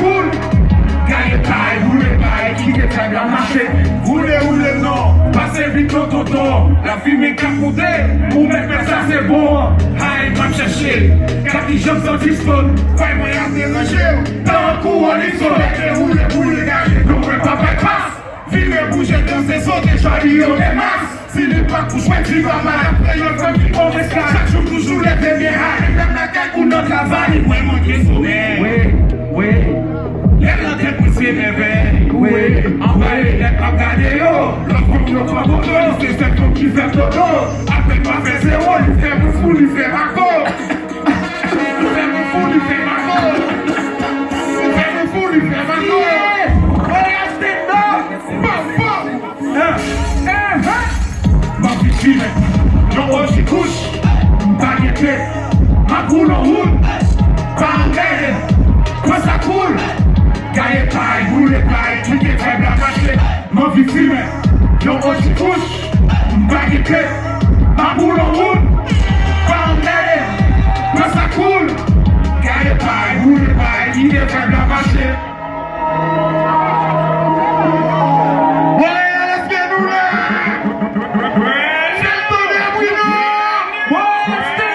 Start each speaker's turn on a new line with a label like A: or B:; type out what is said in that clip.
A: cool. Gagne taille, roule bail, qui détaille bien marché. Roulez, non, passez vite au tonton. La vie m'est capoutée, pour mettre ça c'est bon. Aïe, va me chercher, car qui jambes sont disponibles. Faille moyen déranger, dans un coup on est sur roulez, gagez, non, mais pas bypass. Vivez, bouger dans ces autres, et choisir les masses. Si les pas pour jouer, tu vas mal après, y'a comme qui on esclave. Chaque jour, toujours les premiers high. Même la caille ou notre travail, ouais, mon Dieu, soleil. Oui. Lève la tête pour se réveiller. Oui. En bas, les lettres pas gagner, yo. L'enfant qui n'a pas de c'est celle qui fait dodo. Après, pas faire zéro, il fait mon fou, il fait ma go. Il fait mon fou, il fait ma go. Il fait mon fou, il fait ma go. Ma victime, non, je couche, baguette, ma coule en route, pas en guerre, quoi ça coule, gagne paille, roule paille, tu t'es faible à marcher. Ma victime, non, je couche, baguette, ma coule en route,